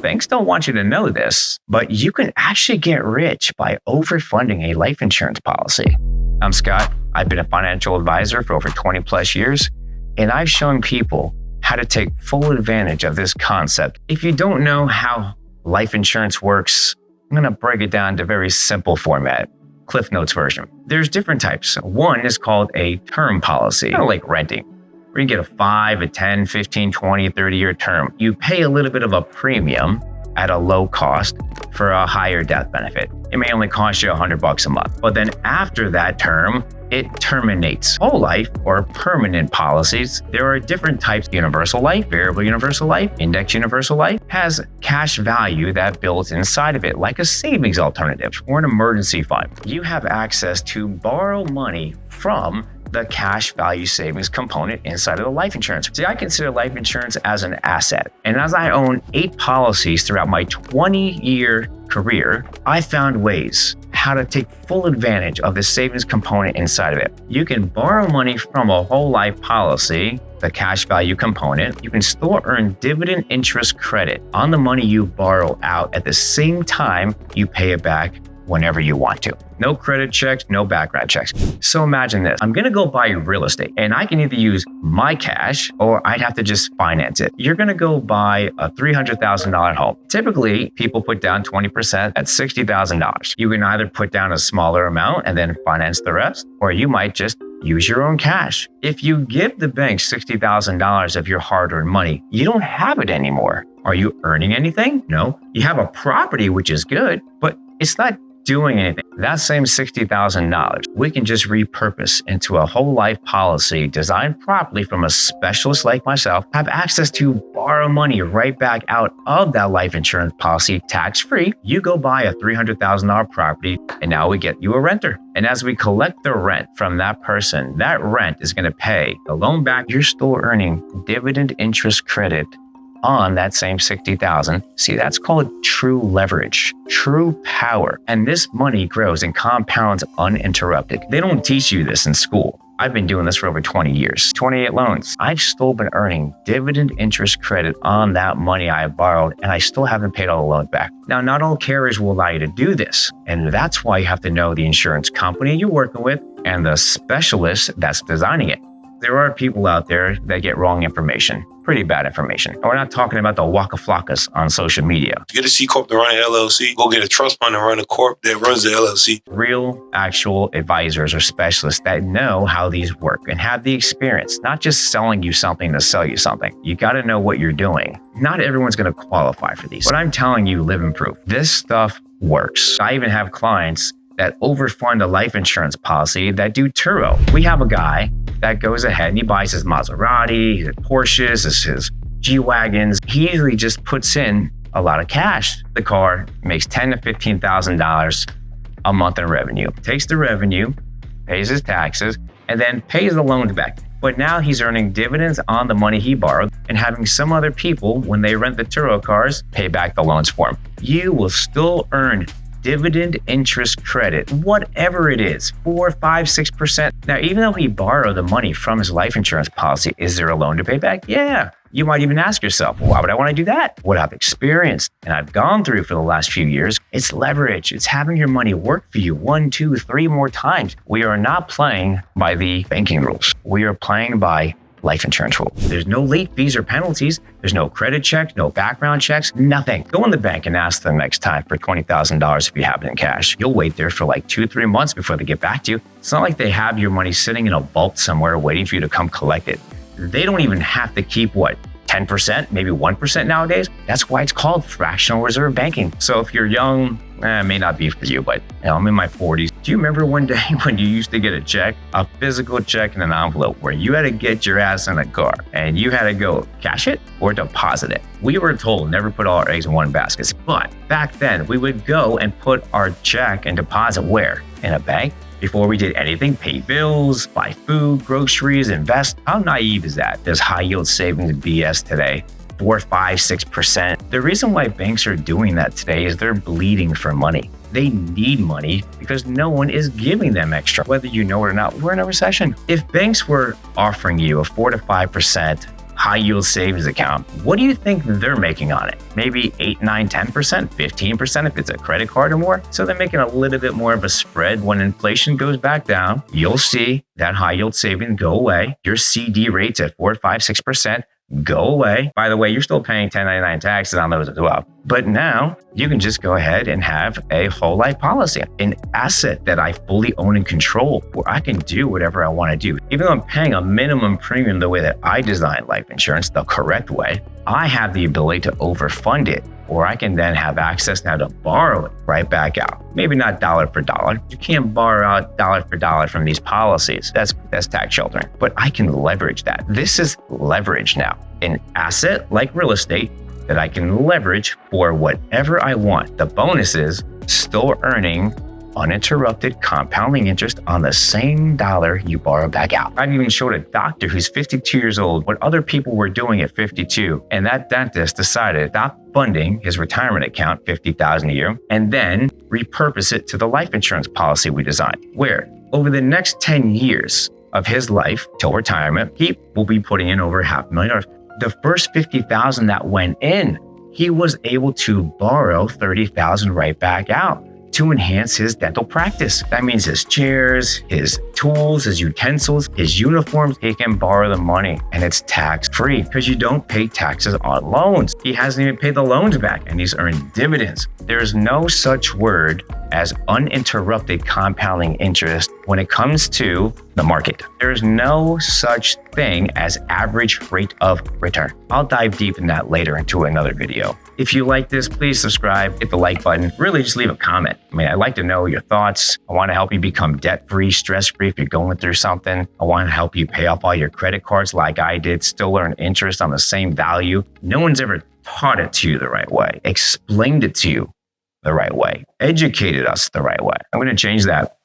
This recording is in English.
Banks don't want you to know this, but you can actually get rich by overfunding a life insurance policy. I'm Scott. I've been a financial advisor for over 20 plus years, and I've shown people how to take full advantage of this concept. If you don't know how life insurance works, I'm going to break it down to very simple format. Cliff Notes version. There's different types. One is called a term policy, kind of like renting, where you get a 5, a 10, 15, 20, 30-year term. You pay a little bit of a premium at a low cost for a higher death benefit. It may only cost you $100 a month, but then after that term, it terminates. Whole life or permanent policies, there are different types. Universal life, variable universal life, index universal life has cash value that builds inside of it, like a savings alternative or an emergency fund. You have access to borrow money from the cash value savings component inside of the life insurance. See, I consider life insurance as an asset. And as I own 8 policies throughout my 20-year career, I found ways how to take full advantage of the savings component inside of it. You can borrow money from a whole life policy, the cash value component. You can still earn dividend interest credit on the money you borrow out at the same time you pay it back whenever you want to. No credit checks, no background checks. So imagine this. I'm going to go buy real estate and I can either use my cash or I'd have to just finance it. You're going to go buy a $300,000 home. Typically, people put down 20% at $60,000. You can either put down a smaller amount and then finance the rest, or you might just use your own cash. If you give the bank $60,000 of your hard-earned money, you don't have it anymore. Are you earning anything? No. You have a property, which is good, but it's not doing anything. That same $60,000, we can just repurpose into a whole life policy designed properly from a specialist like myself, have access to borrow money right back out of that life insurance policy tax-free. You go buy a $300,000 property and now we get you a renter. And as we collect the rent from that person, that rent is going to pay the loan back. You're still earning dividend interest credit on that same $60,000. See, that's called true leverage, true power. And this money grows and compounds uninterrupted. They don't teach you this in school. I've been doing this for over 20 years, 28 loans. I've still been earning dividend interest credit on that money I borrowed, and I still haven't paid all the loans back. Now, not all carriers will allow you to do this. And that's why you have to know the insurance company you're working with and the specialist that's designing it. There are people out there that get wrong information, pretty bad information. And we're not talking about the Waka Flockas on social media. Get a C Corp to run an LLC. Go get a trust fund to run a corp that runs the LLC. Real, actual advisors or specialists that know how these work and have the experience, not just selling you something to sell you something. You got to know what you're doing. Not everyone's going to qualify for these. But I'm telling you, living proof. This stuff works. I even have clients that overfund a life insurance policy that do Turo. We have a guy that goes ahead and he buys his Maserati, his Porsches, his G-Wagons. He usually just puts in a lot of cash. The car makes $10,000 to $15,000 a month in revenue. Takes the revenue, pays his taxes, and then pays the loans back. But now he's earning dividends on the money he borrowed and having some other people, when they rent the Turo cars, pay back the loans for him. You will still earn dividend interest credit, whatever it is, 4, 5, 6%. Now, even though he borrowed the money from his life insurance policy, is there a loan to pay back? Yeah. You might even ask yourself, why would I want to do that? What I've experienced and I've gone through for the last few years, it's leverage. It's having your money work for you 1, 2, 3 more times. We are not playing by the banking rules. We are playing by life insurance rules. There's no late fees or penalties. There's no credit checks, no background checks, nothing. Go in the bank and ask them next time for $20,000 if you have it in cash. You'll wait there for like 2, 3 months before they get back to you. It's not like they have your money sitting in a vault somewhere waiting for you to come collect it. They don't even have to keep 10%, maybe 1% nowadays. That's why it's called fractional reserve banking. So if you're young, it may not be for you, but I'm in my 40s. Do you remember one day when you used to get a check, a physical check in an envelope where you had to get your ass in a car and you had to go cash it or deposit it? We were told never put all our eggs in one basket. But back then we would go and put our check and deposit where? In a bank? Before we did anything, pay bills, buy food, groceries, invest. How naive is that? There's high yield savings BS today. 4, 5, 6%. The reason why banks are doing that today is they're bleeding for money. They need money because no one is giving them extra. Whether you know it or not, we're in a recession. If banks were offering you a 4 to 5% high yield savings account, what do you think they're making on it? Maybe 8, 9, 10%, 15% if it's a credit card or more. So they're making a little bit more of a spread. When inflation goes back down, you'll see that high yield savings go away. Your CD rates at 4, 5, 6% go away. By the way, you're still paying 1099 taxes on those as well. But now you can just go ahead and have a whole life policy, an asset that I fully own and control, where I can do whatever I want to do. Even though I'm paying a minimum premium the way that I design life insurance, the correct way, I have the ability to overfund it, or I can then have access now to borrow it right back out. Maybe not dollar for dollar. You can't borrow out dollar for dollar from these policies. That's tax sheltering. But I can leverage that. This is leverage now. An asset like real estate that I can leverage for whatever I want. The bonus is still earning uninterrupted compounding interest on the same dollar you borrow back out. I've even showed a doctor who's 52 years old what other people were doing at 52, and that dentist decided to stop funding his retirement account, $50,000 a year, and then repurpose it to the life insurance policy we designed, where over the next 10 years of his life till retirement, he will be putting in over $500,000. The first $50,000 that went in, he was able to borrow $30,000 right back out to enhance his dental practice. That means his chairs, his tools, his utensils, his uniforms. He can borrow the money and it's tax-free because you don't pay taxes on loans. He hasn't even paid the loans back and he's earned dividends. There's no such word as uninterrupted compounding interest when it comes to the market. There's no such thing as average rate of return. I'll dive deep in that later into another video. If you like this, please subscribe, hit the like button, really just leave a comment. I mean, I'd like to know your thoughts. I want to help you become debt-free, stress-free if you're going through something. I want to help you pay off all your credit cards like I did, still earn interest on the same value. No one's ever taught it to you the right way, explained it to you the right way, educated us the right way. I'm going to change that.